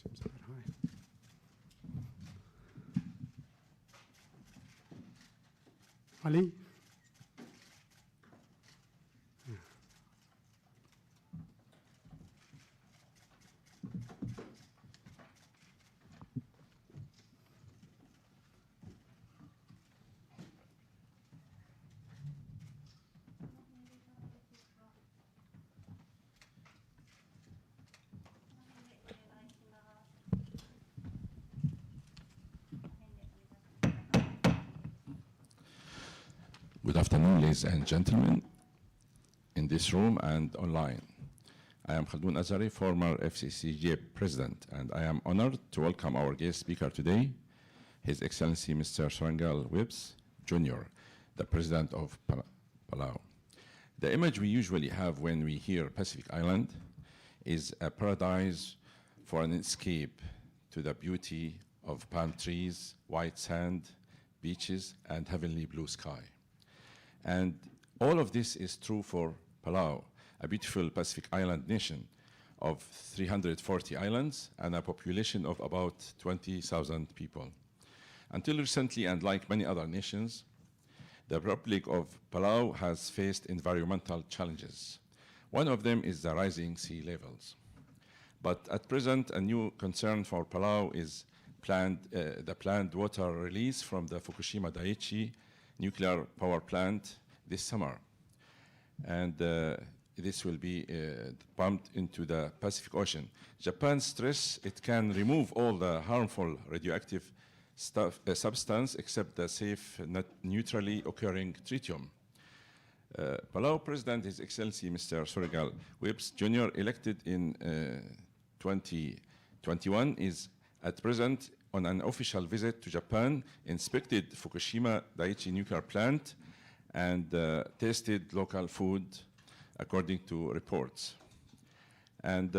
Seems a bit high. Ali? Good afternoon, ladies and gentlemen, in this room and online. I am Khaldoun Azari, former FCCJ president, and I am honored to welcome our guest speaker today, His Excellency Mr. Surangel Wibbs Jr., the president of Palau. The image we usually have when we hear Pacific Island is a paradise for an escape to the beauty of palm trees, white sand, beaches, and heavenly blue sky. And all of this is true for Palau, a beautiful Pacific island nation of 340 islands and a population of about 20,000 people. Until recently, and like many other nations, the Republic of Palau has faced environmental challenges. One of them is the rising sea levels. But at present, a new concern for Palau is the planned water release from the Fukushima Daiichi nuclear power plant this summer. And this will be pumped into the Pacific Ocean. Japan stress it can remove all the harmful radioactive substance except the safe, neutrally occurring tritium. Palau President, His Excellency Mr. Surangel Wibbs Jr., elected in 2021, is at present on an official visit to Japan, inspected Fukushima Daiichi nuclear plant, and tasted local food according to reports. And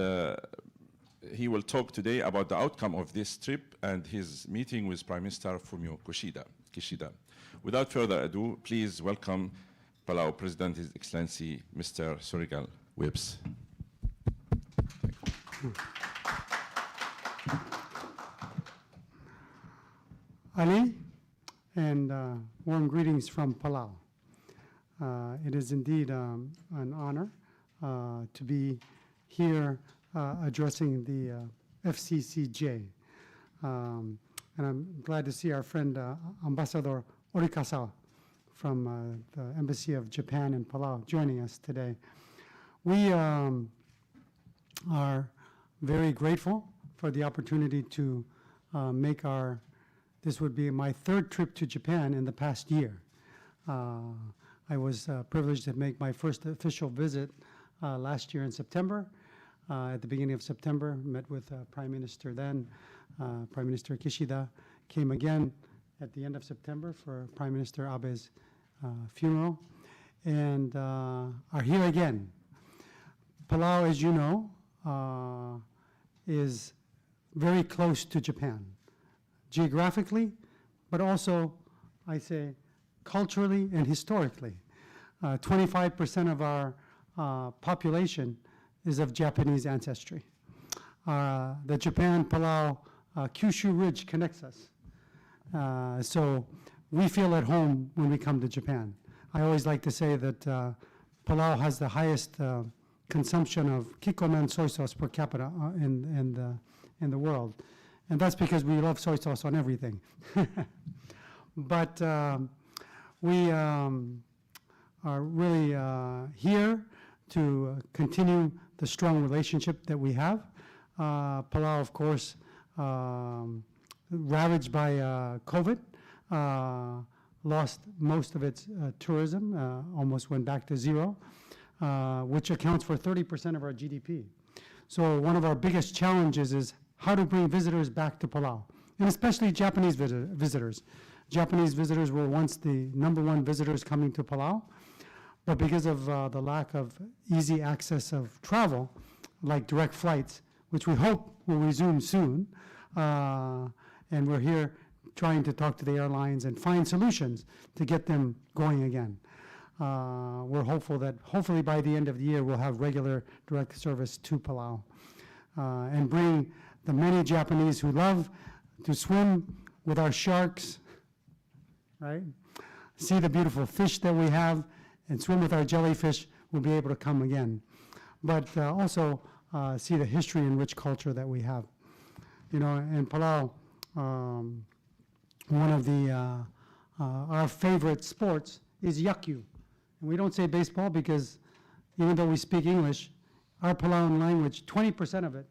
he will talk today about the outcome of this trip and his meeting with Prime Minister Fumio Kishida. Without further ado, please welcome Palau President, His Excellency Mr. Surangel Wibbs. Ali, and warm greetings from Palau. It is indeed an honor to be here addressing the FCCJ. And I'm glad to see our friend Ambassador Orikasawa from the Embassy of Japan in Palau joining us today. We are very grateful for the opportunity to make this would be my third trip to Japan in the past year. I was privileged to make my first official visit last year in September. At the beginning of September, met with Prime Minister then, Prime Minister Kishida, came again at the end of September for Prime Minister Abe's funeral, and are here again. Palau, as you know, is very close to Japan, geographically, but also, I say, culturally and historically. 25% of our population is of Japanese ancestry. The Japan-Palau Kyushu Ridge connects us. So we feel at home when we come to Japan. I always like to say that Palau has the highest consumption of kikkomen soy sauce per capita in the world. And that's because we love soy sauce on everything. But we are really here to continue the strong relationship that we have. Palau, of course, ravaged by COVID, lost most of its tourism, almost went back to zero, which accounts for 30% of our GDP. So one of our biggest challenges is how to bring visitors back to Palau, and especially Japanese visitors. Japanese visitors were once the #1 visitors coming to Palau, but because of the lack of easy access of travel, like direct flights, which we hope will resume soon, and we're here trying to talk to the airlines and find solutions to get them going again. We're hopeful that hopefully by the end of the year we'll have regular direct service to Palau and bring the many Japanese who love to swim with our sharks, right? See the beautiful fish that we have and swim with our jellyfish will be able to come again. But also see the history and rich culture that we have. You know, in Palau, one of the, our favorite sports is yakyu. And we don't say baseball because even though we speak English, our Palauan language, 20% of it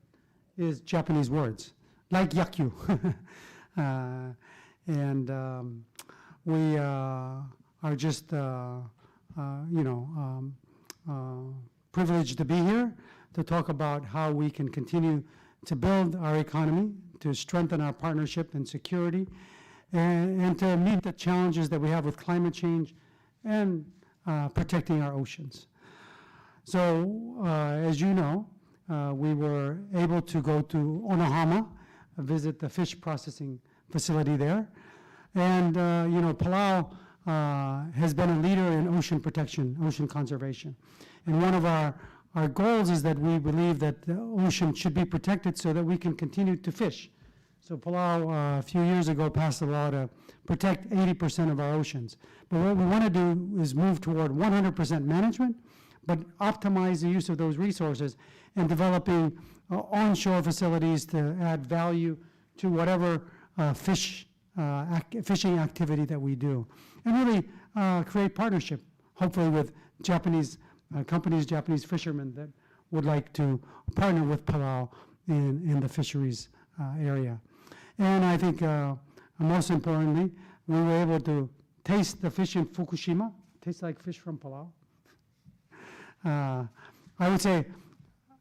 is Japanese words, like yakyu. We are just, privileged to be here to talk about how we can continue to build our economy, to strengthen our partnership and security, and to meet the challenges that we have with climate change and protecting our oceans. So, as you know, we were able to go to Onohama, visit the fish processing facility there. And, Palau has been a leader in ocean protection, ocean conservation. And one of our goals is that we believe that the ocean should be protected so that we can continue to fish. So Palau, a few years ago, passed a law to protect 80% of our oceans. But what we want to do is move toward 100% management, but optimize the use of those resources and developing onshore facilities to add value to whatever fishing activity that we do. And really create partnership, hopefully with Japanese companies, Japanese fishermen that would like to partner with Palau in the fisheries area. And I think most importantly, we were able to taste the fish in Fukushima, tastes like fish from Palau. I would say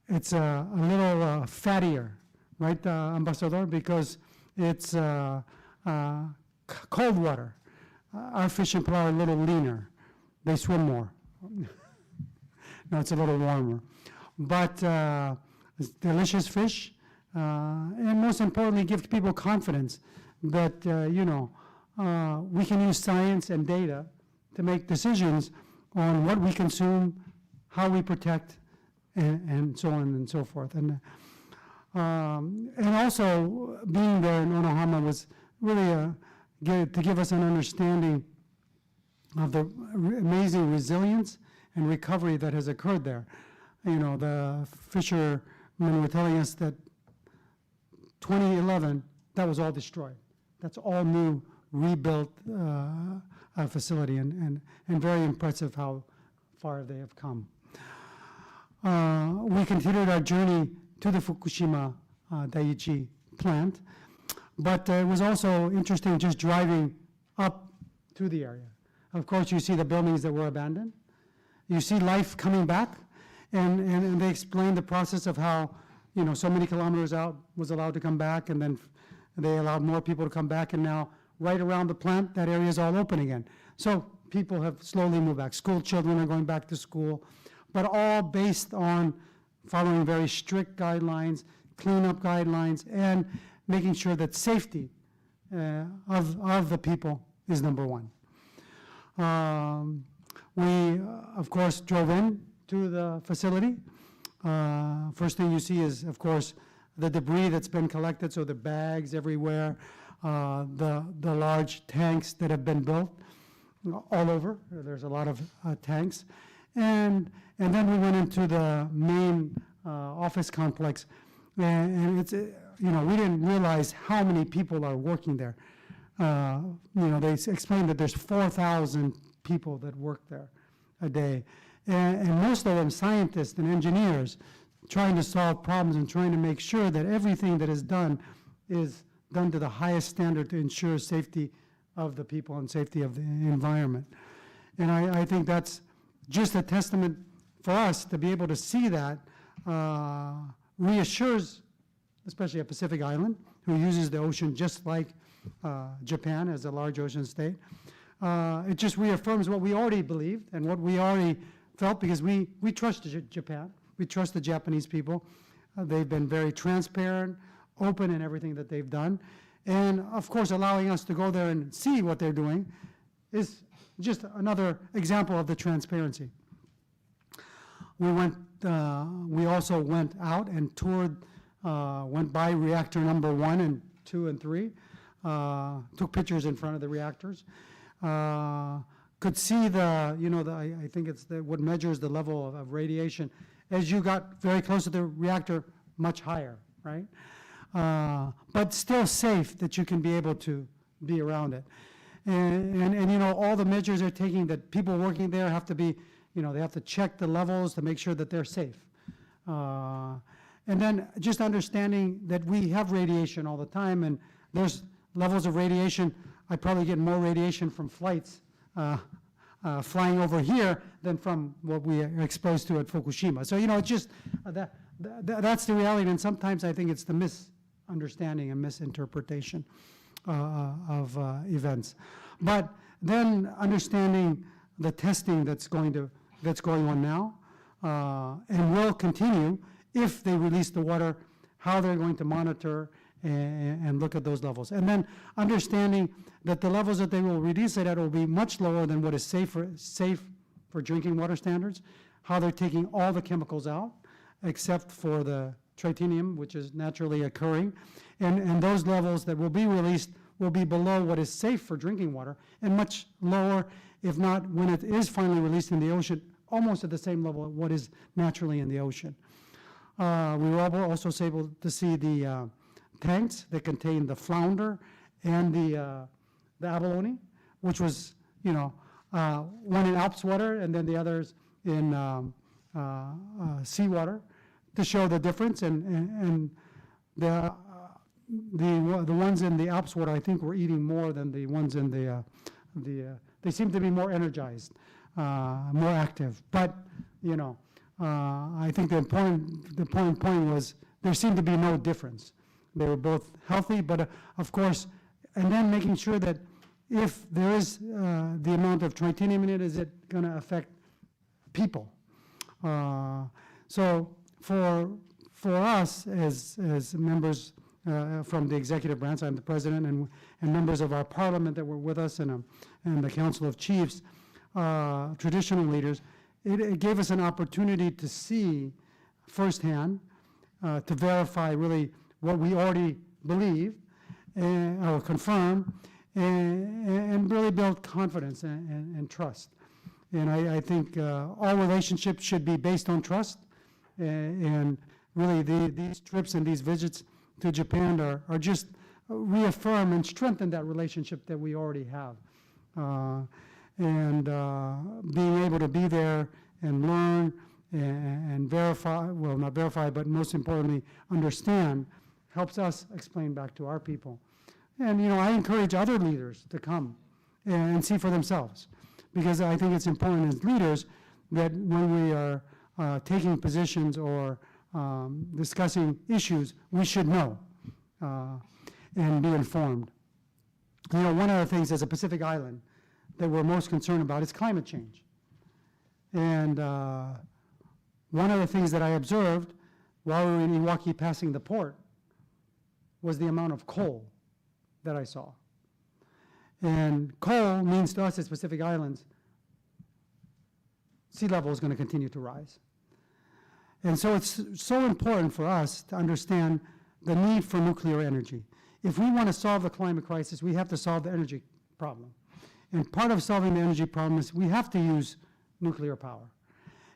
it's a little fattier, right, Ambassador? Because it's cold water. Our fish in Palau are a little leaner. They swim more. No, it's a little warmer. But it's delicious fish, and most importantly, give people confidence that, we can use science and data to make decisions on what we consume, how we protect, and so on and so forth. And also, being there in Onohama was really to give us an understanding of the amazing resilience and recovery that has occurred there. The fishermen were telling us that 2011, that was all destroyed. That's all new, rebuilt facility, and very impressive how far they have come. We continued our journey to the Fukushima Daiichi plant, but it was also interesting just driving up to the area. Of course, you see the buildings that were abandoned. You see life coming back, and they explained the process of how, so many kilometers out was allowed to come back, and then they allowed more people to come back, and now right around the plant, that area is all open again. So people have slowly moved back. School children are going back to school, but all based on following very strict guidelines, cleanup guidelines, and making sure that safety of the people is number one. We, of course, drove in to the facility. First thing you see is, of course, the debris that's been collected, so the bags everywhere, the large tanks that have been built all over. There's a lot of tanks. And then we went into the main office complex, and it's, we didn't realize how many people are working there. They explained that there's 4,000 people that work there a day. And most of them scientists and engineers trying to solve problems and trying to make sure that everything that is done to the highest standard to ensure safety of the people and safety of the environment. And I think that's just a testament for us to be able to see that, reassures, especially a Pacific island, who uses the ocean just like Japan as a large ocean state. It just reaffirms what we already believed and what we already felt, because we trust Japan. We trust the Japanese people. They've been very transparent, open in everything that they've done. And of course, allowing us to go there and see what they're doing is just another example of the transparency. We also went out and toured went by reactor number 1 and 2 and 3, took pictures in front of the reactors, could see I think it's what measures the level of radiation. As you got very close to the reactor, much higher, right? But still safe that you can be able to be around it. And all the measures they're taking, that people working there have to be, they have to check the levels to make sure that they're safe. And then just understanding that we have radiation all the time, and there's levels of radiation. I probably get more radiation from flights flying over here than from what we are exposed to at Fukushima. So, it's just, that's the reality, and sometimes I think it's the misunderstanding and misinterpretation of events. But then understanding the testing that's going on now, and will continue if they release the water, how they're going to monitor and look at those levels. And then understanding that the levels that they will release it at will be much lower than what is safe for drinking water standards, how they're taking all the chemicals out, except for the tritium, which is naturally occurring. And those levels that will be released will be below what is safe for drinking water, and much lower, if not when it is finally released in the ocean, almost at the same level of what is naturally in the ocean. We were also able to see the tanks that contain the flounder and the abalone, which was, one in ALPS water and then the others in seawater, to show the difference. And the ones in the ALPS water, I think, were eating more than the ones in they seem to be more energized, more active. But, I think the important point was there seemed to be no difference. They were both healthy, but of course, and then making sure that if there is the amount of tritium in it, is it going to affect people? So for us as members from the executive branch, I'm the president, and members of our parliament that were with us, and the Council of Chiefs, traditional leaders, it gave us an opportunity to see firsthand, to verify really what we already believe or confirm, and really build confidence and trust. And I think all relationships should be based on trust, and really these trips and these visits to Japan are just reaffirm and strengthen that relationship that we already have. And being able to be there and learn and verify, well, not verify, but most importantly, understand, helps us explain back to our people. And, I encourage other leaders to come and see for themselves, because I think it's important as leaders that when we are taking positions or discussing issues, we should know and be informed. One of the things as a Pacific island that we're most concerned about is climate change. And one of the things that I observed while we were in Iwaki passing the port was the amount of coal that I saw. And coal means to us as Pacific Islands, sea level is going to continue to rise. And so it's so important for us to understand the need for nuclear energy. If we want to solve the climate crisis, we have to solve the energy problem. And part of solving the energy problem is we have to use nuclear power.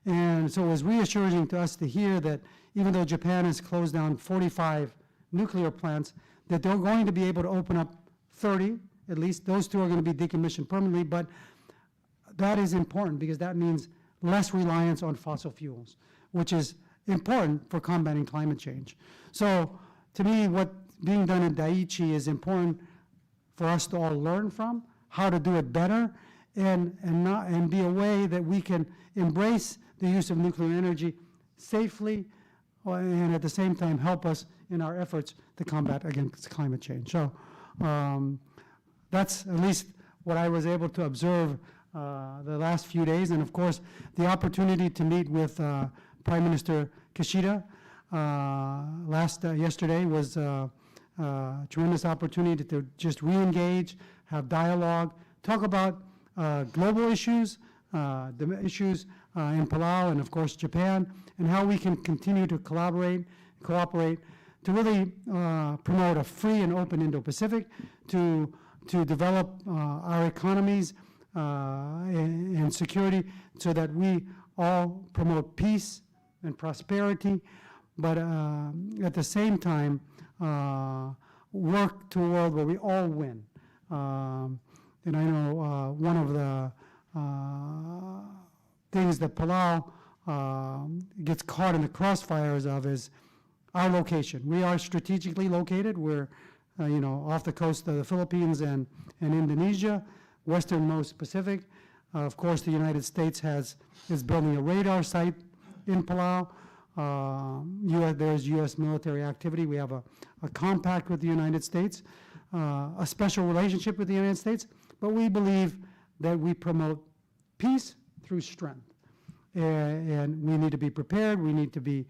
And so it was reassuring to us to hear that even though Japan has closed down 45 nuclear plants, that they're going to be able to open up 30, at least. Those two are going to be decommissioned permanently, but that is important because that means less reliance on fossil fuels, which is important for combating climate change. So to me, what being done in Daiichi is important for us to all learn from, how to do it better, and be a way that we can embrace the use of nuclear energy safely, and at the same time help us in our efforts to combat against climate change. So that's at least what I was able to observe the last few days, and of course the opportunity to meet with Prime Minister Kishida yesterday was a tremendous opportunity to just re-engage, have dialogue, talk about global issues, the issues in Palau and of course Japan, and how we can continue to collaborate, cooperate really promote a free and open Indo-Pacific, to develop our economies and security so that we all promote peace and prosperity, but at the same time work to a world where we all win. And I know one of the things that Palau gets caught in the crossfires of is our location. We are strategically located. We're off the coast of the Philippines and Indonesia, westernmost Pacific. Of course, the United States is building a radar site in Palau. There's U.S. military activity. We have a compact with the United States, a special relationship with the United States, but we believe that we promote peace through strength. And we need to be prepared. We need to be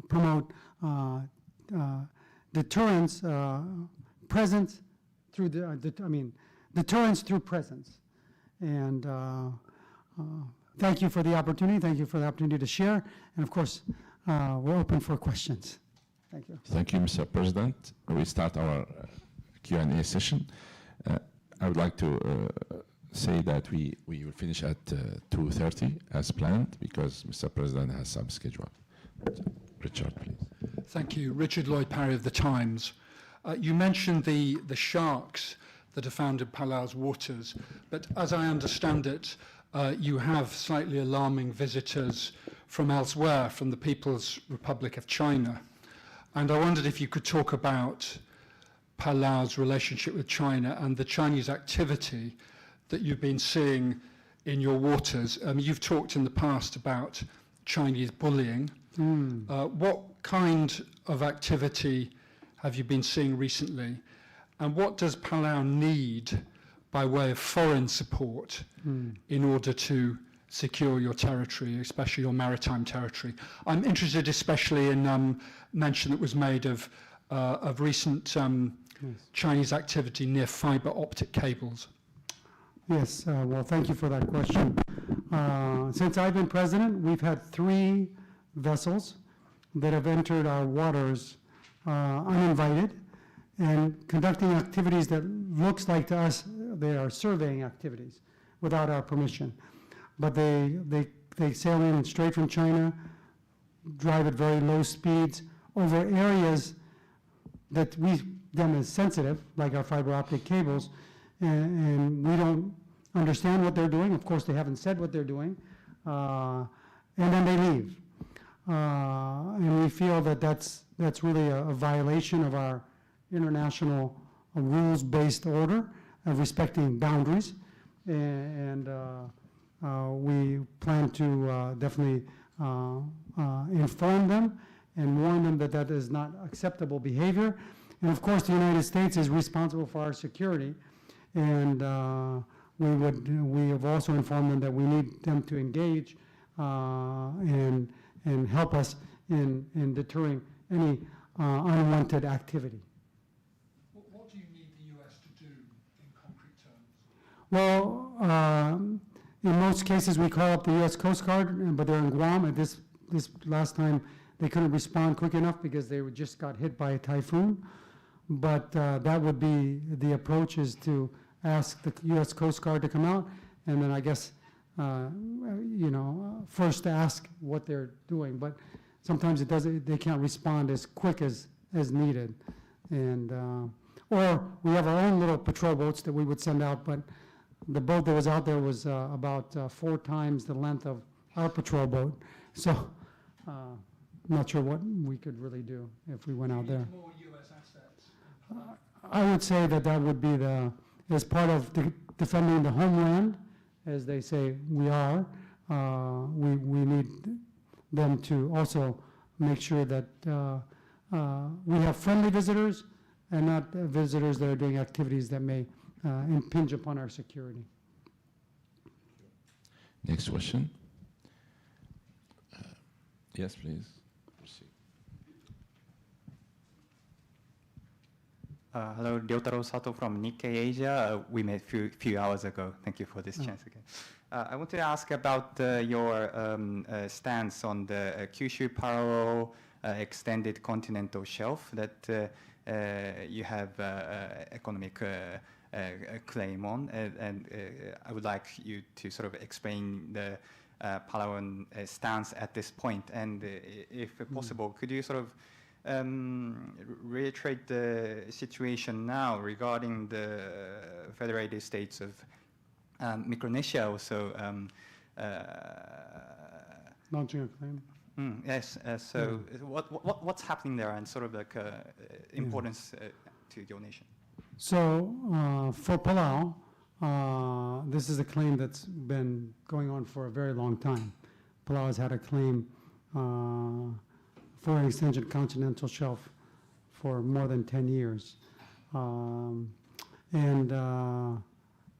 promote deterrence, presence through deterrence through presence. And thank you for the opportunity. Thank you for the opportunity to share. And of course, we're open for questions. Thank you. Thank you, Mr. President. We start our Q&A session. I would like to say that we will finish at 2:30 as planned because Mr. President has some schedule. Richard, please. Thank you. Richard Lloyd Parry of The Times. You mentioned the sharks that are found in Palau's waters, but as I understand it, you have slightly alarming visitors from elsewhere, from the People's Republic of China. And I wondered if you could talk about Palau's relationship with China and the Chinese activity that you've been seeing in your waters. You've talked in the past about Chinese bullying. What kind of activity have you been seeing recently? And what does Palau need by way of foreign support in order to secure your territory, especially your maritime territory? I'm interested especially in mention that was made of recent Chinese activity near fiber optic cables. Yes, well, thank you for that question. Since I've been president, we've had 3 vessels that have entered our waters uninvited and conducting activities that looks like to us they are surveying activities without our permission. But they sail in straight from China, drive at very low speeds over areas that we them as sensitive, like our fiber optic cables, and we don't understand what they're doing. Of course, they haven't said what they're doing, and then they leave. And we feel that that's really a violation of our international rules-based order of respecting boundaries, and we plan to definitely inform them and warn them that that is not acceptable behavior. And of course, the United States is responsible for our security, and we have also informed them that we need them to engage and help us in deterring any unwanted activity. What do you need the U.S. to do in concrete terms? Well, in most cases, we call up the U.S. Coast Guard, but they're in Guam. And this last time, they couldn't respond quick enough because they just got hit by a typhoon. But that would be the approach, is to ask the U.S. Coast Guard to come out, and then I guess, first ask what they're doing. But sometimes they can't respond as quick as needed. And or we have our own little patrol boats that we would send out, but the boat that was out there was about 4 times the length of our patrol boat. So I'm not sure what we could really do if we went out there. More U.S. assets. I would say that would be as part of defending the homeland, as they say we are. We need them to also make sure that we have friendly visitors and not visitors that are doing activities that may impinge upon our security. Next question. Yes, please. Proceed. Hello, Ryotaro Sato from Nikkei Asia. We met a few hours ago. Thank you for this chance again. I want to ask about your stance on the Kyushu Palau extended continental shelf that you have economic claim on. And I would like you to sort of explain the Palauan stance at this point. And if possible, could you sort of reiterate the situation now regarding the Federated States of Micronesia also Launching a claim. yes. So what's happening there and sort of like importance to your nation? So for Palau, this is a claim that's been going on for a very long time. Palau has had a claim for an extended continental shelf for more than 10 years.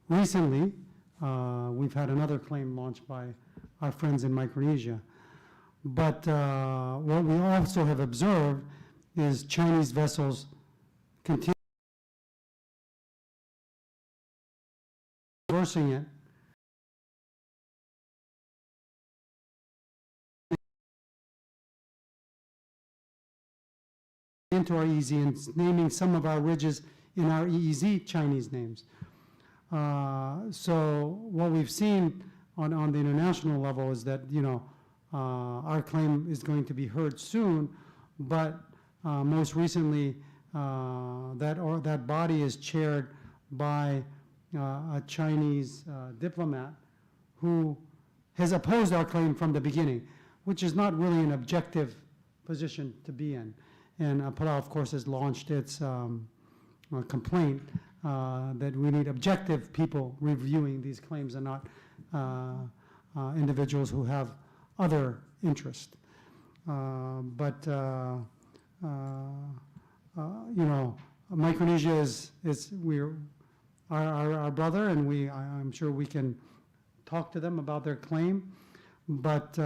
Recently, we've had another claim launched by our friends in Micronesia. But what we also have observed is Chinese vessels continue reversing it into our EEZ and naming some of our ridges in our EEZ Chinese names. So what we've seen on the international level is that, you know, our claim is going to be heard soon, but most recently that body is chaired by a Chinese diplomat who has opposed our claim from the beginning, which is not really an objective position to be in. And Palau, of course, has launched its complaint that we need objective people reviewing these claims and not individuals who have other interest. You know, Micronesia is our brother, and I'm sure we can talk to them about their claim. But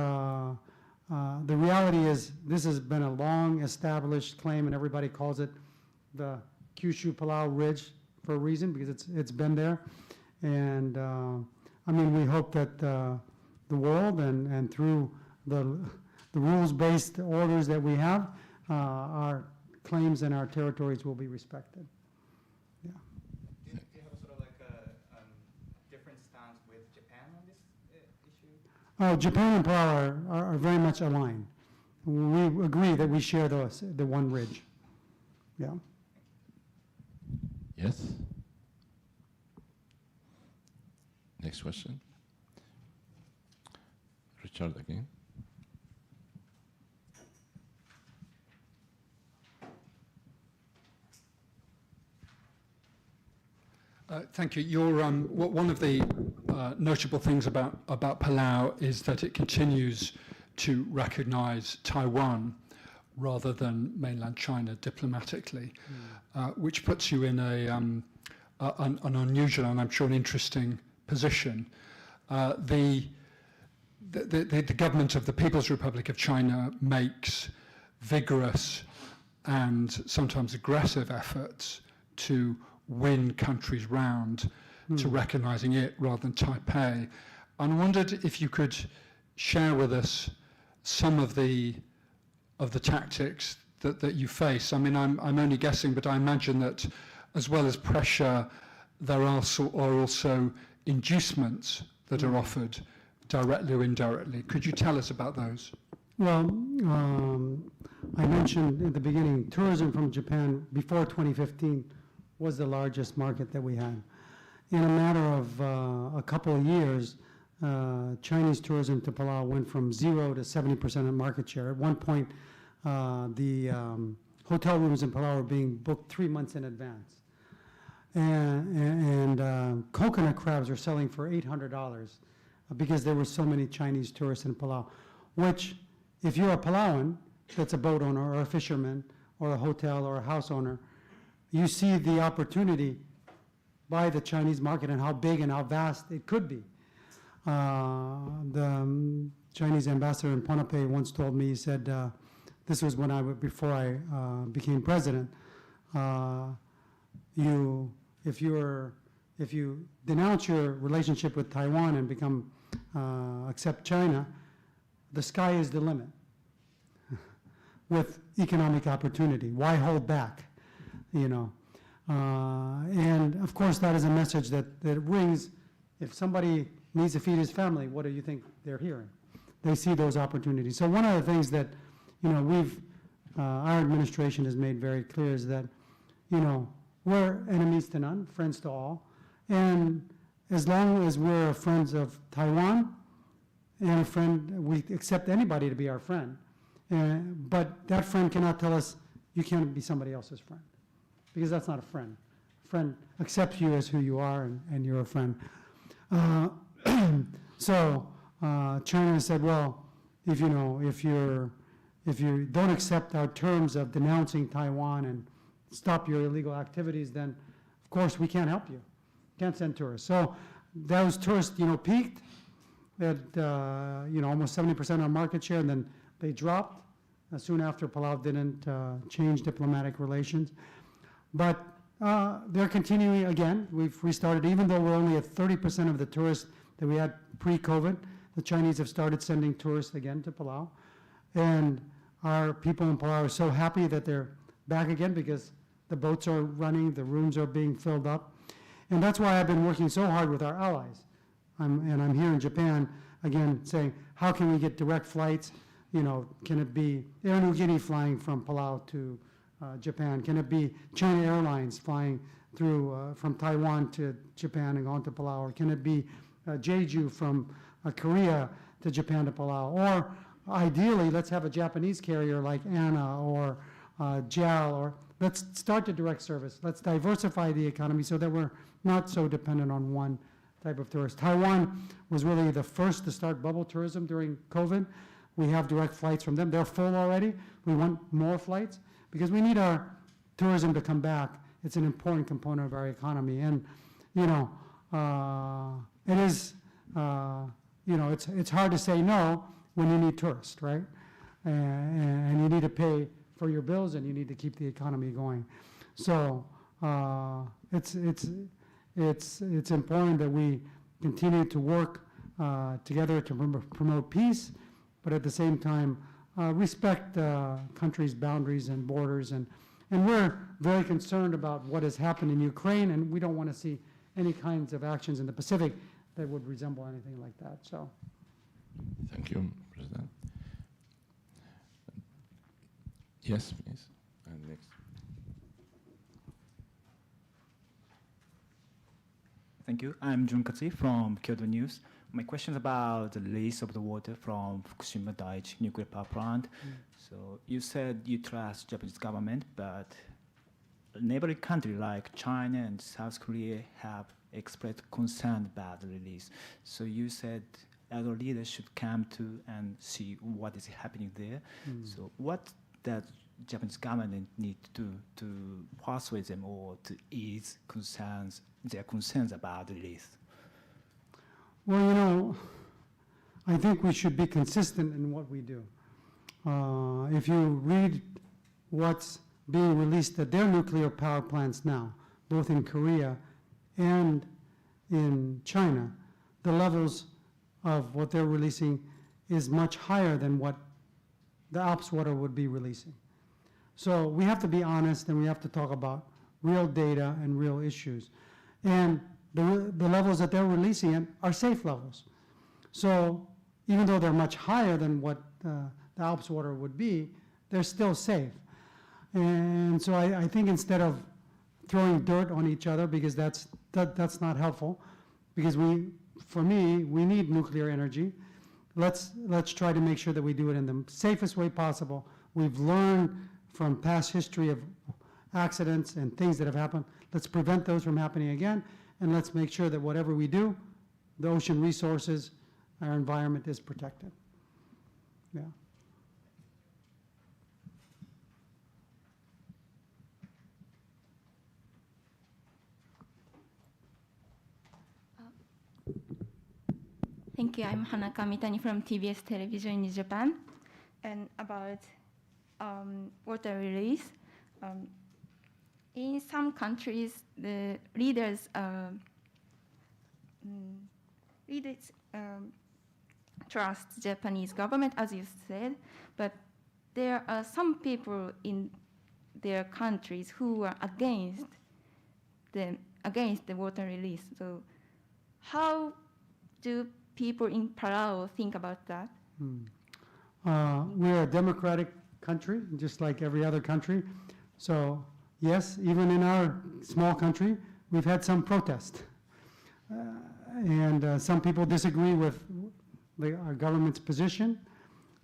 the reality is this has been a long established claim, and everybody calls it the Kyushu Palau Ridge for a reason, because it's been there. And I mean, we hope that the world and through the rules-based orders that we have, our claims and our territories will be respected. Yeah. Do you have a sort of like a different stance with Japan on this issue? Japan and Palau are very much aligned. We agree that we share the one ridge. Yeah. Yes? Next question. Richard again. Thank you. One of the notable things about Palau is that it continues to recognize Taiwan rather than mainland China diplomatically, which puts you in an unusual and I'm sure an interesting position. The government of the People's Republic of China makes vigorous and sometimes aggressive efforts to win countries round to recognizing it rather than Taipei. And I wondered if you could share with us some of the tactics that you face. I mean, I'm only guessing, but I imagine that as well as pressure, there are also inducements that are offered directly or indirectly. Could you tell us about those? Well, I mentioned at the beginning, tourism from Japan before 2015 was the largest market that we had. In a matter of a couple of years, Chinese tourism to Palau went from 0 to 70% of market share. At one point, the hotel rooms in Palau were being booked 3 months in advance. And coconut crabs are selling for $800 because there were so many Chinese tourists in Palau, which if you're a Palauan, that's a boat owner or a fisherman or a hotel or a house owner, you see the opportunity by the Chinese market and how big and how vast it could be. The Chinese ambassador in Pohnpei once told me, he said, this was when before I became president, if you denounce your relationship with Taiwan and become accept China, the sky is the limit with economic opportunity. Why hold back? You know, and of course that is a message that rings. If somebody needs to feed his family, what do you think they're hearing? They see those opportunities. So one of the things that, you know, our administration has made very clear is that, you know, we're enemies to none, friends to all, and as long as we're friends of Taiwan and we accept anybody to be our friend. But that friend cannot tell us you can't be somebody else's friend, because that's not a friend. A friend accepts you as who you are, and you're a friend. So China said, well, if you don't accept our terms of denouncing Taiwan and stop your illegal activities, then of course we can't help you. Can't send tourists. So those tourists, you know, peaked at almost 70% of our market share, and then they dropped soon after Palau didn't change diplomatic relations. But they're continuing again. We've restarted, even though we're only at 30% of the tourists that we had pre-COVID. The Chinese have started sending tourists again to Palau. And our people in Palau are so happy that they're back again, because the boats are running, the rooms are being filled up. And that's why I've been working so hard with our allies. I'm here in Japan, again, saying, how can we get direct flights? You know, can it be Air Niugini flying from Palau to Japan? Can it be China Airlines flying through from Taiwan to Japan and going to Palau? Or can it be Jeju from Korea to Japan to Palau? Or ideally, let's have a Japanese carrier like ANA or JAL, or let's start the direct service. Let's diversify the economy so that we're not so dependent on one type of tourist. Taiwan was really the first to start bubble tourism during COVID. We have direct flights from them. They're full already. We want more flights because we need our tourism to come back. It's an important component of our economy. And, you know, it is, you know, it's hard to say no when you need tourists, right? And you need to pay for your bills, and you need to keep the economy going. So it's important that we continue to work together to promote peace, but at the same time respect countries' boundaries and borders. And we're very concerned about what has happened in Ukraine, and we don't want to see any kinds of actions in the Pacific that would resemble anything like that. So, thank you, President. Yes, please. And next. Thank you. I'm Jun Katsi from Kyoto News. My question is about the release of the water from Fukushima Daiichi nuclear power plant. So you said you trust Japanese government, but neighboring countries like China and South Korea have expressed concern about the release. So you said other leaders should come to and see what is happening there. So what does Japanese government need to do to persuade them or to ease their concerns about the release? well, you know, I think we should be consistent in what we do. If you read what's being released at their nuclear power plants now, both in Korea and in China, the levels of what they're releasing is much higher than what the ALPS water would be releasing. So we have to be honest, and we have to talk about real data and real issues. And the levels that they're releasing are safe levels. So even though they're much higher than what the ALPS water would be, they're still safe. And so I think instead of throwing dirt on each other, because that's not helpful, because for me, we need nuclear energy. Let's try to make sure that we do it in the safest way possible. We've learned from past history of accidents and things that have happened. Let's prevent those from happening again, and let's make sure that whatever we do, the ocean resources, our environment is protected. Yeah. Thank you. I'm Hanaka Mitani from TBS Television in Japan. And about water release, in some countries, the leaders trust Japanese government, as you said, but there are some people in their countries who are against the water release. So how do people in Palau think about that? We're a democratic country, just like every other country. So yes, even in our small country, we've had some protest. And some people disagree with our government's position.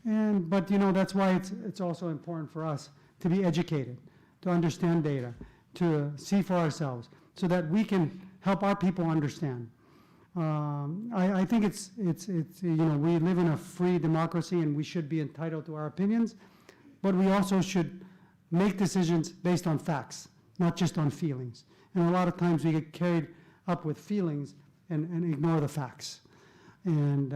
But you know, that's why it's also important for us to be educated, to understand data, to see for ourselves, so that we can help our people understand. I think it's you know, we live in a free democracy and we should be entitled to our opinions, but we also should make decisions based on facts, not just on feelings. And a lot of times we get carried up with feelings and ignore the facts. And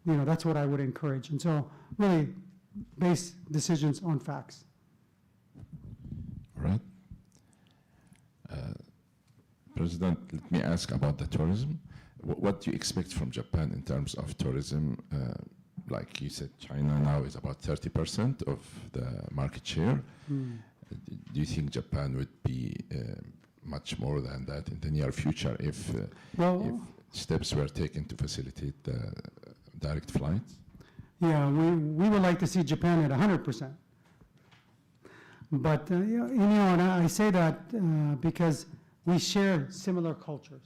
you know, that's what I would encourage. And so really base decisions on facts. All right. President, let me ask about the tourism. What do you expect from Japan in terms of tourism? Like you said, China now is about 30% of the market share. Do you think Japan would be much more than that in the near future if steps were taken to facilitate direct flights? Yeah, we would like to see Japan at 100%. But, you know, and I say that because we share similar cultures.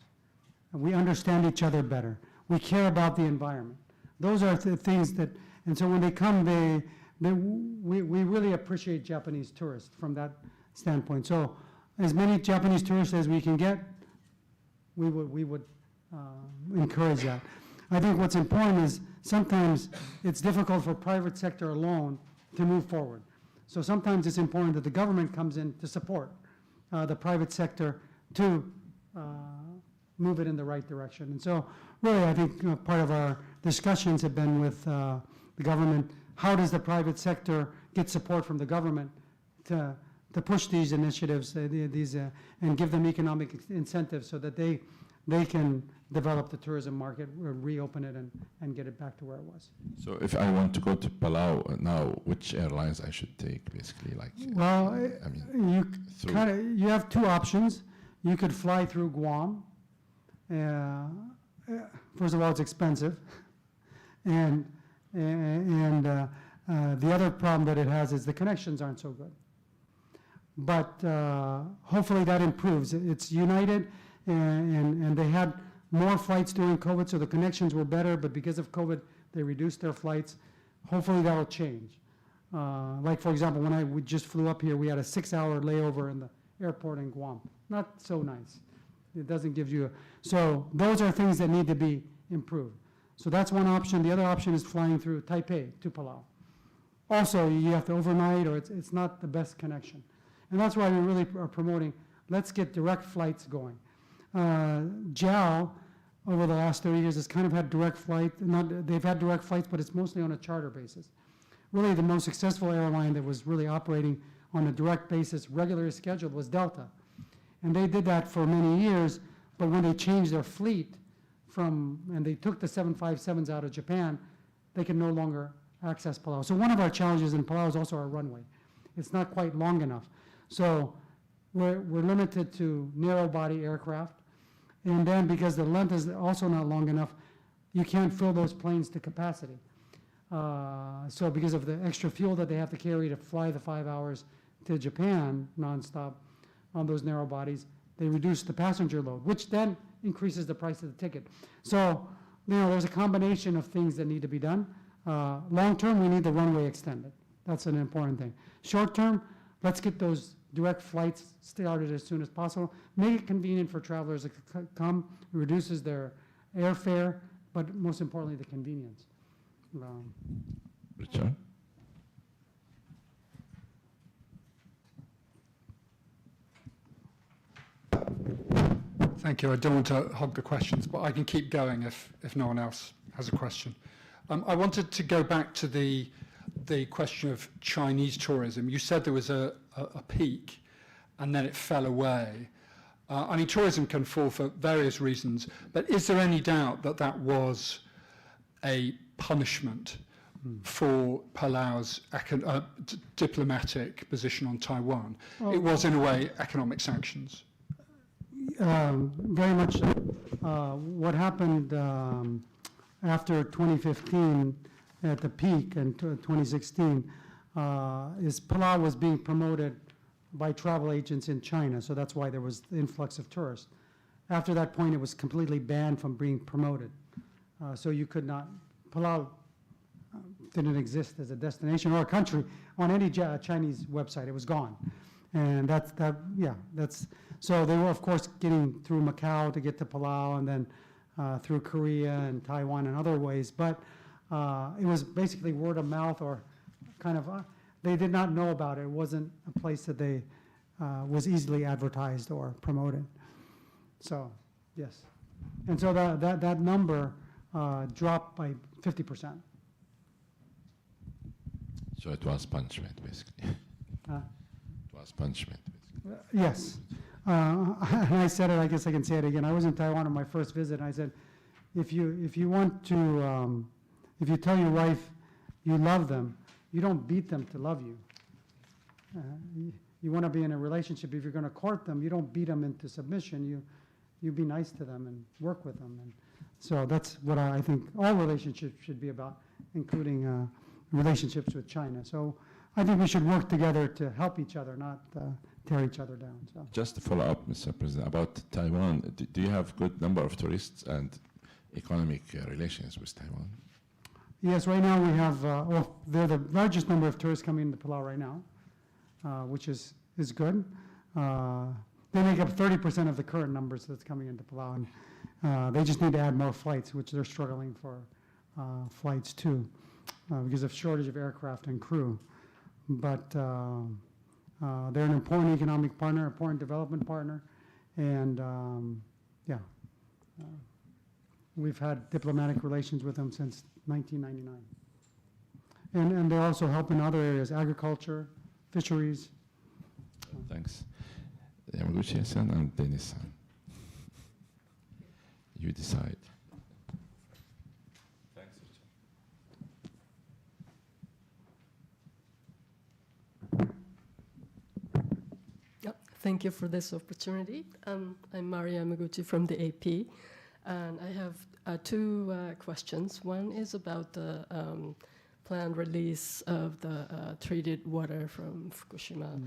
And we understand each other better. We care about the environment. Those are the things that, and so when they come, we really appreciate Japanese tourists from that standpoint. So as many Japanese tourists as we can get, we would encourage that. I think what's important is sometimes it's difficult for private sector alone to move forward. So sometimes it's important that the government comes in to support the private sector to move it in the right direction. And so really I think part of our discussions have been with the government, how does the private sector get support from the government to push these initiatives and give them economic incentives so that they can develop the tourism market, reopen it and get it back to where it was. So if I want to go to Palau now, which airlines I should take, basically? Like, well, I mean, you have two options. You could fly through Guam. First of all, it's expensive, and the other problem that it has is the connections aren't so good. But hopefully that improves. It's United, and they had more flights during COVID, so the connections were better, but because of COVID, they reduced their flights. Hopefully that will change. Like, for example, when we just flew up here, we had a 6-hour layover in the airport in Guam. Not so nice. It doesn't give you so those are things that need to be improved. So that's one option. The other option is flying through Taipei to Palau. Also, you have to overnight, or it's not the best connection. And that's why we really are promoting, let's get direct flights going. JAL, over the last 30 years, has kind of had direct flight. They've had direct flights, but it's mostly on a charter basis. Really, the most successful airline that was really operating on a direct basis, regularly scheduled, was Delta. And they did that for many years, but when they changed their fleet and they took the 757s out of Japan, they can no longer access Palau. So one of our challenges in Palau is also our runway. It's not quite long enough. So we're limited to narrow body aircraft. And then because the length is also not long enough, you can't fill those planes to capacity. So because of the extra fuel that they have to carry to fly the 5 hours to Japan nonstop on those narrow bodies, they reduce the passenger load, which then increases the price of the ticket. So, you know, there's a combination of things that need to be done. Long term, we need the runway extended. That's an important thing. Short term, let's get those direct flights started as soon as possible. Make it convenient for travelers to come. It reduces their airfare, but most importantly, the convenience. Richard? Thank you. I don't want to hog the questions, but I can keep going if no one else has a question. I wanted to go back to the question of Chinese tourism. You said there was a peak, and then it fell away. I mean, tourism can fall for various reasons, but is there any doubt that that was a punishment for Palau's diplomatic position on Taiwan? It was, in a way, economic sanctions. Very much so. What happened after 2015 at the peak in 2016 is Palau was being promoted by travel agents in China, so that's why there was the influx of tourists. After that point, it was completely banned from being promoted. So you could not, Palau didn't exist as a destination or a country on any Chinese website. It was gone. And so they were, of course, getting through Macau to get to Palau, and then through Korea and Taiwan and other ways. But it was basically word of mouth, or kind of, they did not know about it. It wasn't a place that they was easily advertised or promoted. So, yes. And so that number dropped by 50%. So it was punishment, basically. It was punishment, basically. Yes. And I said it, I guess I can say it again. I was in Taiwan on my first visit, and I said, if you want to, if you tell your wife you love them, you don't beat them to love you. You want to be in a relationship. If you're going to court them, you don't beat them into submission. You be nice to them and work with them. And so that's what I think all relationships should be about, including relationships with China. So I think we should work together to help each other, not tear each other down. So. Just to follow up, Mr. President, about Taiwan, do you have good number of tourists and economic relations with Taiwan? Yes, right now we have, well, they're the largest number of tourists coming into Palau right now, which is good. They make up 30% of the current numbers that's coming into Palau, and they just need to add more flights, which they're struggling for flights too, because of shortage of aircraft and crew. But they're an important economic partner, important development partner, and we've had diplomatic relations with them since 1999. And they also help in other areas, agriculture, fisheries. Thanks. Yamaguchi-san and Dennis-san. You decide. Thanks. Thank you for this opportunity. I'm Maria Yamaguchi from the AP, and I have two questions. One is about the planned release of the treated water from Fukushima.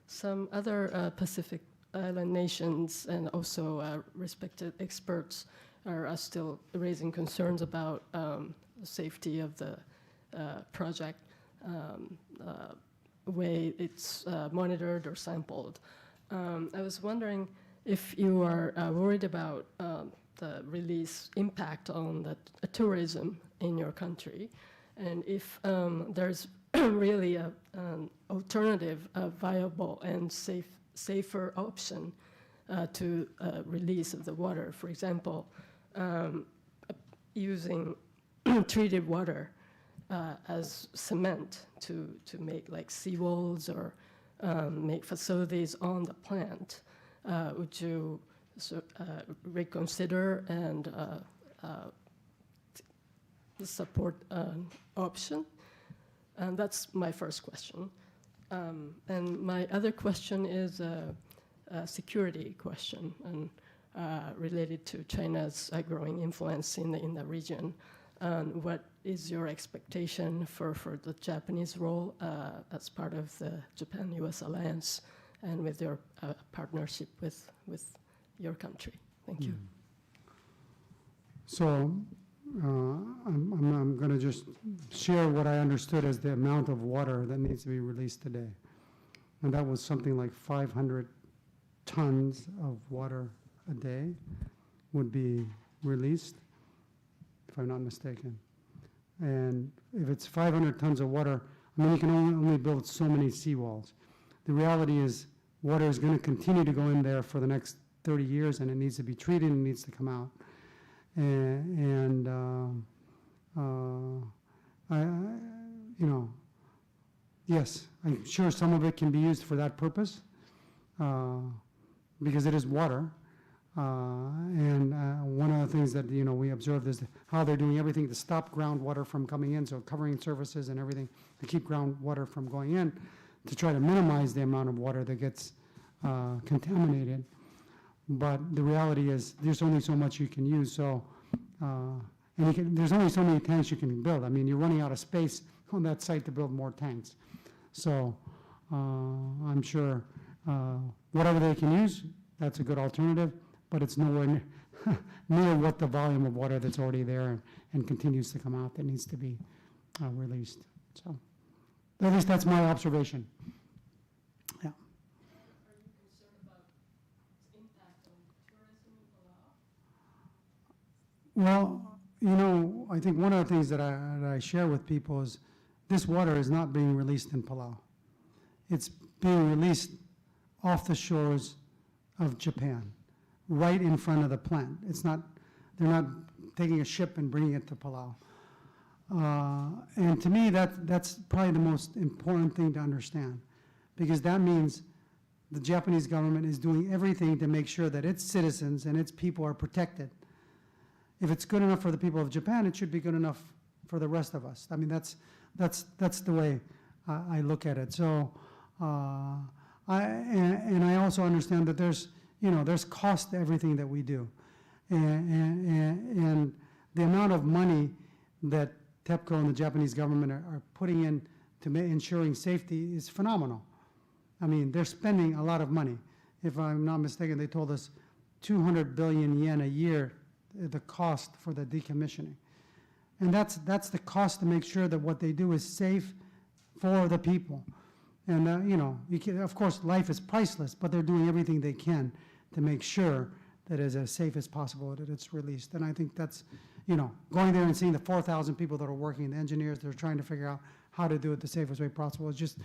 Some other Pacific Island nations and also respected experts are still raising concerns about the safety of the project, way it's monitored or sampled. I was wondering if you are worried about the release impact on the tourism in your country, and if there's really an alternative, a viable and safer option to release of the water. For example, using treated water as cement to make like seawalls or make facilities on the plant. Would you reconsider and support an option? And that's my first question. And my other question is a security question, and related to China's growing influence in the region. What is your expectation for the Japanese role as part of the Japan-US alliance and with your partnership with your country? Thank you. So I'm going to just share what I understood as the amount of water that needs to be released today. And that was something like 500 tons of water a day would be released, if I'm not mistaken. And if it's 500 tons of water, I mean, you can only build so many seawalls. The reality is water is going to continue to go in there for the next 30 years, and it needs to be treated and needs to come out. Yes, I'm sure some of it can be used for that purpose, because it is water. One of the things that, we observed is how they're doing everything to stop groundwater from coming in, so covering surfaces and everything to keep groundwater from going in, to try to minimize the amount of water that gets contaminated. But the reality is there's only so much you can use, so there's only so many tanks you can build. I mean, you're running out of space on that site to build more tanks. So I'm sure whatever they can use, that's a good alternative, but it's nowhere near what the volume of water that's already there and continues to come out that needs to be released. So at least that's my observation. Yeah. Are you concerned about its impact on tourism in Palau? Well, I think one of the things that I share with people is this water is not being released in Palau. It's being released off the shores of Japan, right in front of the plant. They're not taking a ship and bringing it to Palau. And to me, that's probably the most important thing to understand, because that means the Japanese government is doing everything to make sure that its citizens and its people are protected. If it's good enough for the people of Japan, it should be good enough for the rest of us. I mean, that's the way I look at it. So, I also understand that there's cost to everything that we do, and the amount of money that TEPCO and the Japanese government are putting in to ensuring safety is phenomenal. I mean, they're spending a lot of money. If I'm not mistaken, they told us 200 billion yen a year, the cost for the decommissioning. And that's the cost to make sure that what they do is safe for the people. And, of course, life is priceless, but they're doing everything they can to make sure that it's as safe as possible, that it's released. And I think that's, going there and seeing the 4,000 people that are working, the engineers that are trying to figure out how to do it the safest way possible, is just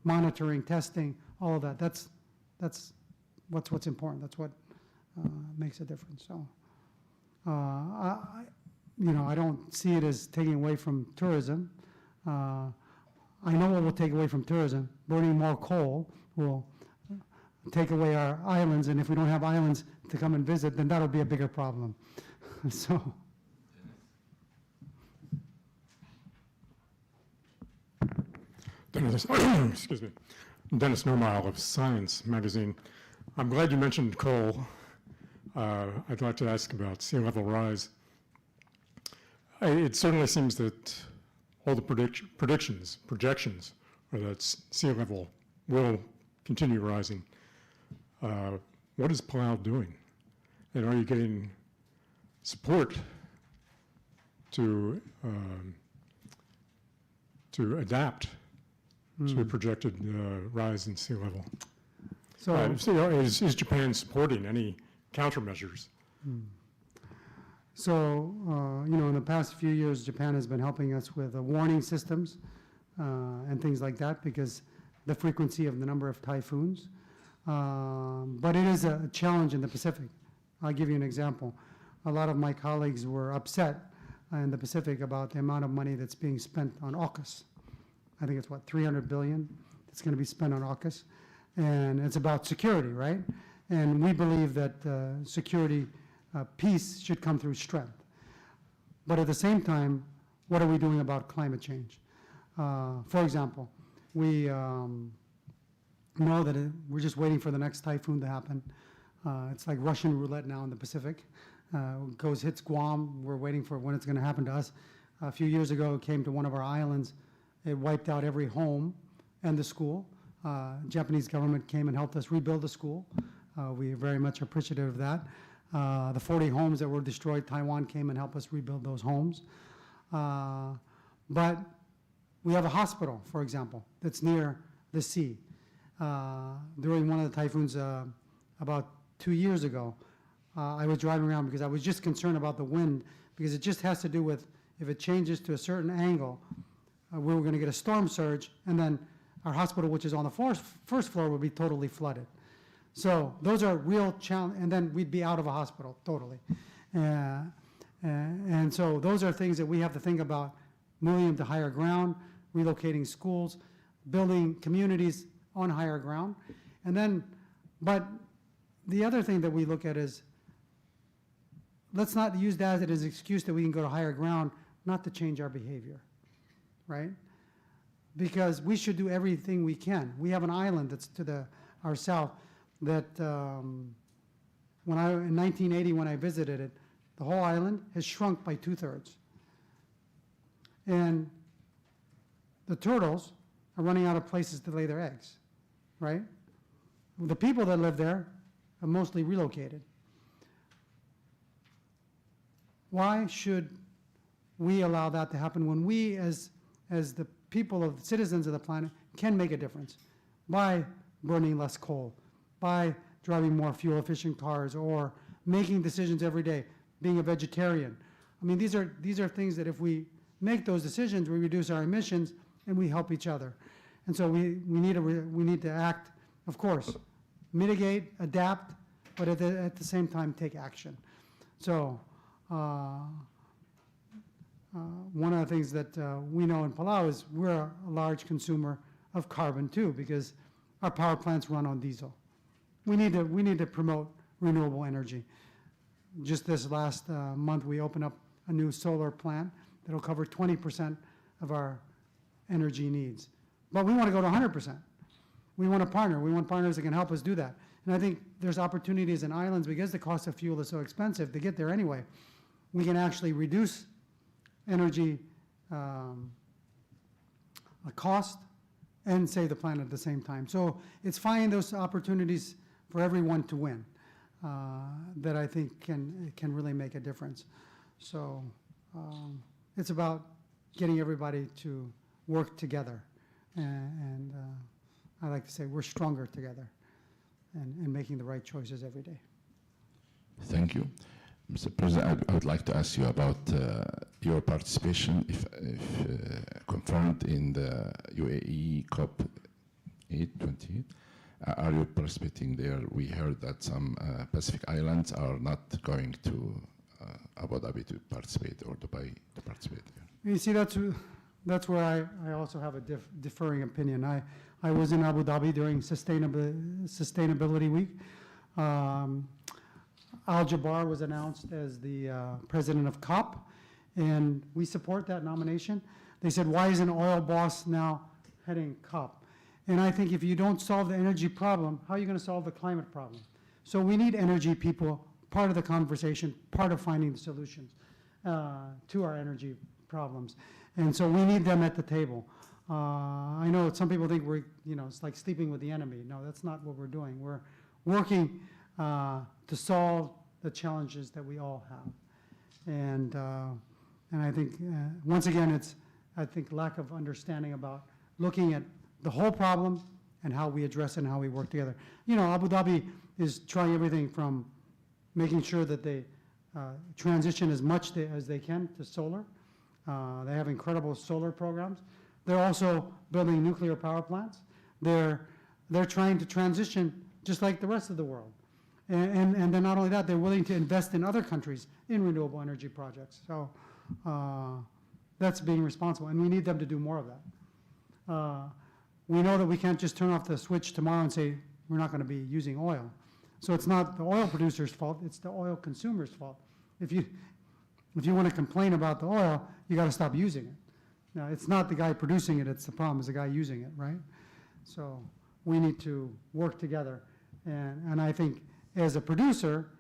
monitoring, testing, all of that. That's what's important. That's what makes a difference. So, I don't see it as taking away from tourism. I know what will take away from tourism. Burning more coal will take away our islands, and if we don't have islands to come and visit, then that'll be a bigger problem. So. Dennis, excuse me. Dennis Normile of Science magazine. I'm glad you mentioned coal. I'd like to ask about sea level rise. It certainly seems that all the projections are that sea level will continue rising. What is Palau doing? And are you getting support to adapt to a projected rise in sea level? So, is Japan supporting any countermeasures? So, in the past few years, Japan has been helping us with warning systems and things like that, because the frequency of the number of typhoons. But it is a challenge in the Pacific. I'll give you an example. A lot of my colleagues were upset in the Pacific about the amount of money that's being spent on AUKUS. I think it's 300 billion that's going to be spent on AUKUS. And it's about security, right? And we believe that security, peace should come through strength. But at the same time, what are we doing about climate change? For example, we know that we're just waiting for the next typhoon to happen. It's like Russian roulette now in the Pacific. Hits Guam, we're waiting for when it's going to happen to us. A few years ago, it came to one of our islands. It wiped out every home and the school. Japanese government came and helped us rebuild the school. We are very much appreciative of that. The 40 homes that were destroyed, Taiwan came and helped us rebuild those homes. But we have a hospital, for example, that's near the sea. During one of the typhoons about 2 years ago, I was driving around because I was just concerned about the wind, because it just has to do with if it changes to a certain angle, we were going to get a storm surge, and then our hospital, which is on the first floor, would be totally flooded. So those are real challenges, and then we'd be out of a hospital totally. And so those are things that we have to think about, moving them to higher ground, relocating schools, building communities on higher ground. And then But the other thing that we look at is, let's not use that as an excuse that we can go to higher ground not to change our behavior, right? Because we should do everything we can. We have an island that's to our south that in 1980 when I visited it, the whole island has shrunk by 2/3. And the turtles are running out of places to lay their eggs, right? The people that live there are mostly relocated. Why should we allow that to happen when we, as the people of citizens of the planet, can make a difference by burning less coal, by driving more fuel-efficient cars, or making decisions every day, being a vegetarian? I mean, these are things that if we make those decisions, we reduce our emissions and we help each other. And so we need to act, of course, mitigate, adapt, but at the same time take action. So one of the things that we know in Palau is we're a large consumer of carbon too, because our power plants run on diesel. We need to promote renewable energy. Just this last month, we opened up a new solar plant that'll cover 20% of our energy needs. But we want to go to 100%. We want to partner. We want partners that can help us do that. And I think there's opportunities in islands, because the cost of fuel is so expensive to get there anyway. We can actually reduce energy cost and save the planet at the same time. So it's finding those opportunities for everyone to win that I think can really make a difference. So it's about getting everybody to work together. And I like to say we're stronger together and making the right choices every day. Thank you. Mr. President, I would like to ask you about your participation, if confirmed, in the UAE COP28. Are you participating there? We heard that some Pacific islands are not going to Abu Dhabi to participate, or Dubai to participate there. You see, that's where I also have a differing opinion. I was in Abu Dhabi during Sustainability Week. Al-Jabbar was announced as the president of COP, and we support that nomination. They said, why is an oil boss now heading COP? And I think if you don't solve the energy problem, how are you going to solve the climate problem? So we need energy people, part of the conversation, part of finding the solutions to our energy problems. And so we need them at the table. I know some people think it's like sleeping with the enemy. No, that's not what we're doing. We're working to solve the challenges that we all have. And I think, once again, it's, I think, lack of understanding about looking at the whole problem and how we address it and how we work together. Abu Dhabi is trying everything from making sure that they transition as much as they can to solar. They have incredible solar programs. They're also building nuclear power plants. They're trying to transition just like the rest of the world. And then not only that, they're willing to invest in other countries in renewable energy projects. So that's being responsible, and we need them to do more of that. We know that we can't just turn off the switch tomorrow and say we're not going to be using oil. So it's not the oil producer's fault, it's the oil consumer's fault. If you want to complain about the oil, you got to stop using it. Now, it's not the guy producing it, it's the problem, it's the guy using it, right? So we need to work together. And I think as a producer,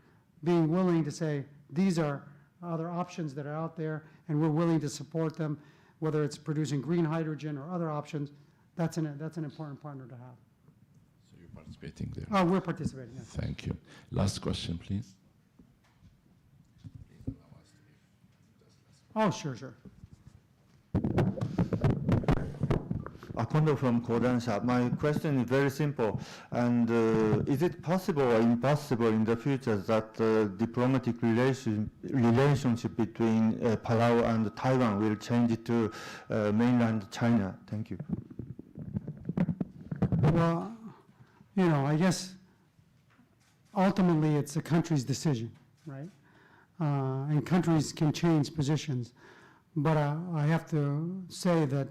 being willing to say, these are other options that are out there, and we're willing to support them, whether it's producing green hydrogen or other options, that's an important partner to have. So you're participating there? Oh, we're participating, yes. Thank you. Last question, please. Oh, sure. Akondo from Kodansha. My question is very simple. And is it possible or impossible in the future that diplomatic relationship between Palau and Taiwan will change to mainland China? Thank you. Well, I guess ultimately it's a country's decision, right? And countries can change positions. But I have to say that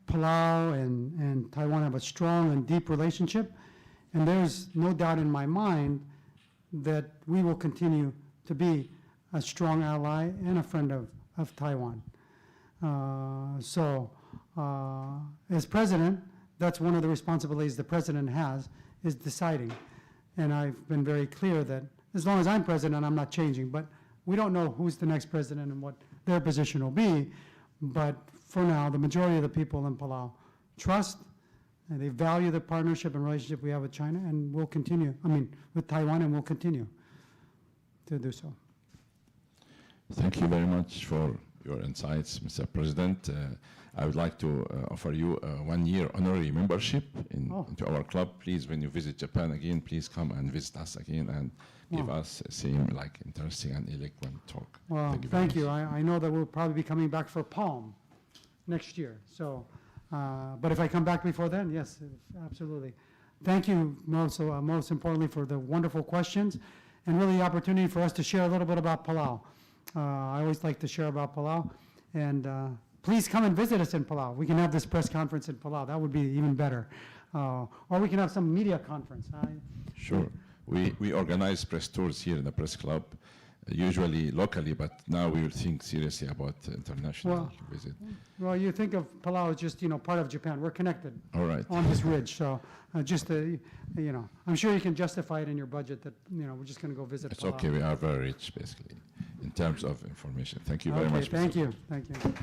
Palau and Taiwan have a strong and deep relationship, And there's no doubt in my mind that we will continue to be a strong ally and a friend of Taiwan. As president, that's one of the responsibilities the president has, is deciding. And I've been very clear that as long as I'm president, I'm not changing. But we don't know who's the next president and what their position will be. But for now, the majority of the people in Palau trust and they value the partnership and relationship we have with China, and we'll continue, with Taiwan, and we'll continue to do so. Thank you very much for your insights, Mr. President. I would like to offer you a 1-year honorary membership into our club. Please, when you visit Japan again, please come and visit us again and give us the same interesting and eloquent talk. Well, thank you. I know that we'll probably be coming back for Palm next year. So, but if I come back before then, yes, absolutely. Thank you most importantly for the wonderful questions and really the opportunity for us to share a little bit about Palau. I always like to share about Palau, and please come and visit us in Palau. We can have this press conference in Palau. That would be even better. Or we can have some media conference. Sure. We organize press tours here in the press club, usually locally, but now we will think seriously about international visit. Well, you think of Palau as just, part of Japan. We're connected on this ridge. So I'm sure you can justify it in your budget that, we're just going to go visit It's Palau. okay. We are very rich, basically, in terms of information. Thank you very much. Thank you. Thank you.